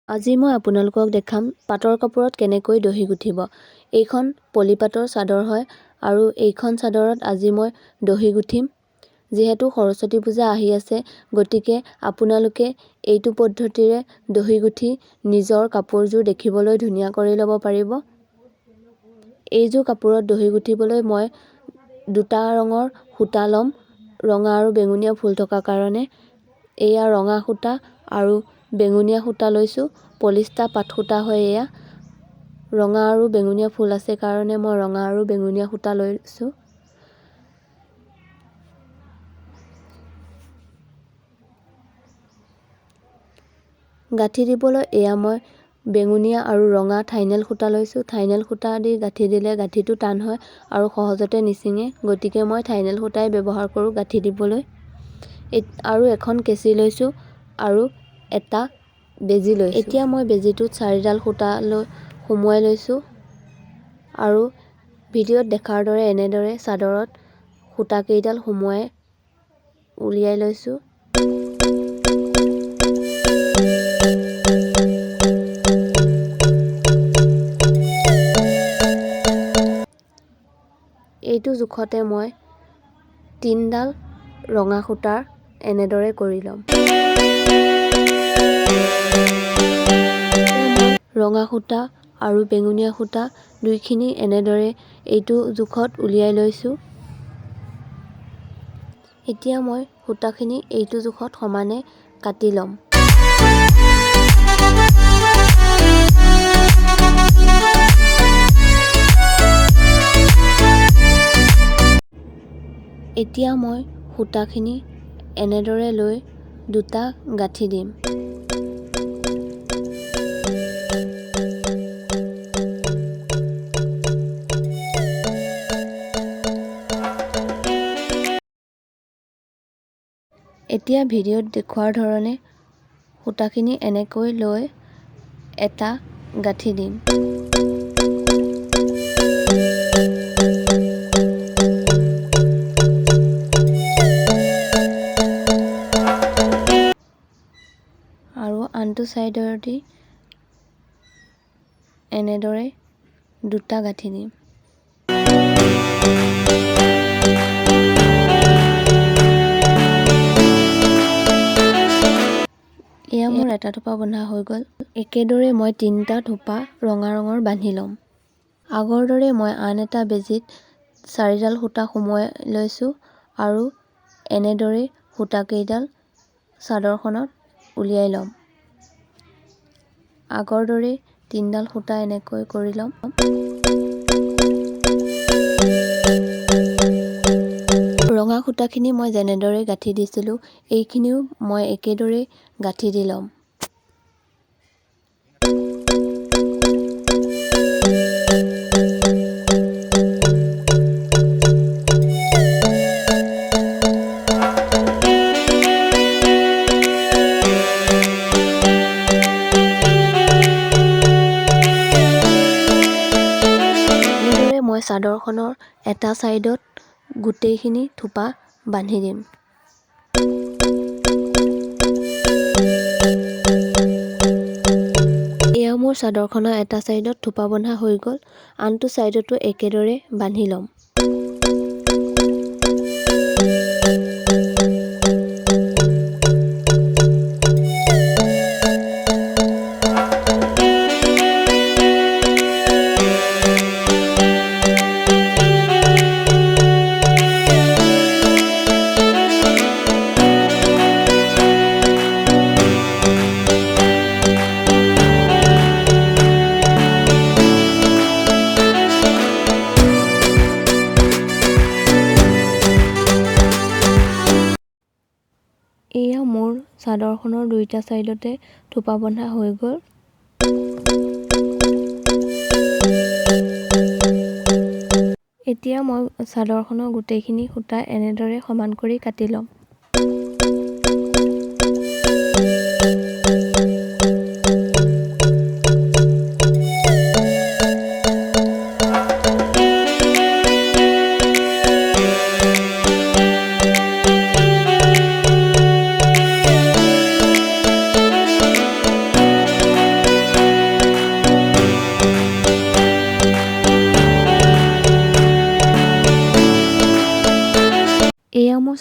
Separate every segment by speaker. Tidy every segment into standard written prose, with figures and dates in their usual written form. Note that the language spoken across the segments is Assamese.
Speaker 1: আজি মই আপোনালোকক দেখাম পাটৰ কাপোৰত কেনেকৈ দহি গুঠিব। এইখন পলিপাটৰ চাদৰ হয় আৰু এইখন চাদৰত আজি মই দহি গুঠিম। যিহেতু সৰস্বতী পূজা আহি আছে, গতিকে আপোনালোকে এইটো পদ্ধতিৰে দহি গুঠি নিজৰ কাপোৰযোৰ দেখিবলৈ ধুনীয়া কৰি ল'ব পাৰিব। এইযোৰ কাপোৰত দহি গুঠিবলৈ মই দুটা ৰঙৰ সূতা ল'ম, ৰঙা আৰু বেঙুনীয়া ফুল থকা কাৰণে। এয়া ৰঙা সূতা আৰু বেঙুনীয়া সূতা লৈছোঁ। পলিষ্টাৰ পাট সূতা হয় এয়া। ৰঙা আৰু বেঙুনীয়া ফুল আছে কাৰণে মই ৰঙা আৰু বেঙুনীয়া সূতা লৈছোঁ। গাঁঠি দিবলৈ এয়া মই বেঙুনীয়া আৰু ৰঙা থাইনেল সূতা লৈছোঁ। থাইনেল সূতা দি গাঁঠি দিলে গাঁঠিটো টান হয় আৰু সহজতে নিছিঙে, গতিকে মই থাইনেল সূতাই ব্যৱহাৰ কৰোঁ গাঁঠি দিবলৈ। আৰু এখন কেঁচি লৈছোঁ আৰু এটা বেজী লৈছোঁ। এতিয়া মই বেজীটোত 4ডাল সূতা সুমুৱাই লৈছোঁ আৰু ভিডিঅ'ত দেখাৰ দৰে এনেদৰে চাদৰত সূতাকেইডাল সুমুৱাই উলিয়াই লৈছোঁ। এইটো জোখতে মই 3ডাল ৰঙা সূতাৰ এনেদৰে কৰি ল'ম। ৰঙা সূতা আৰু বেঙুনীয়া সূতা দুইখিনি এনেদৰে এইটো জোখত উলিয়াই লৈছোঁ। এতিয়া মই সূতাখিনি এইটো জোখত সমানে কাটি ল'ম। এতিয়া মই সূতাখিনি এনেদৰে লৈ দুটা গাঁঠি দিম। এতিয়া ভিডিঅ'ত দেখুৱাৰ ধৰণে সূতাখিনি এনেকৈ লৈ এটা গাঁঠি দিম। আৰু আনটো চাইডেদি এনেদৰে দুটা গাঁঠি দিম। এয়া মোৰ এটা থোপা বন্ধা হৈ গ'ল। একেদৰে মই 3টা থোপা ৰঙা ৰঙৰ বান্ধি ল'ম। আগৰ দৰে মই আন এটা বেজীত 4ডাল সূতা সুমুৱাই লৈছোঁ আৰু এনেদৰে সূতাকেইডাল চাদৰখনত উলিয়াই ল'ম। আগৰ দৰে 3ডাল সূতা এনেকৈ কৰি ল'ম। ৰঙা সূতাখিনি মই যেনেদৰে গাঁঠি দিছিলোঁ, এইখিনিও মই একেদৰে গাঁঠি দি ল'ম। এনেদৰে মই চাদৰখনৰ এটা চাইডত গোটেইখিনি থোপা বান্ধি দিম। এয়া মোৰ চাদৰখনৰ এটা চাইডত থোপা বন্ধা হৈ গ'ল। আনটো চাইডতো একেদৰে বান্ধি ল'ম। এয়া মোৰ চাদৰখনৰ দুইটা চাইডতে থোপা বন্ধা হৈ গ'ল। এতিয়া মই চাদৰখনৰ গোটেইখিনি সূতা এনেদৰে সমান কৰি কাটি ল'ম।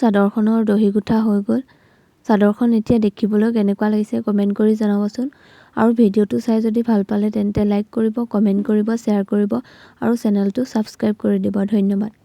Speaker 1: চাদৰখনৰ দহি গুঠা হৈ গ'ল। চাদৰখন এতিয়া দেখিবলৈ কেনেকুৱা লাগিছে কমেণ্ট কৰি জনাবচোন। আৰু ভিডিঅ'টো চাই যদি ভাল পালে তেন্তে লাইক কৰিব, কমেণ্ট কৰিব, শ্বেয়াৰ কৰিব আৰু চেনেলটো ছাবস্ক্ৰাইব কৰি দিব। ধন্যবাদ।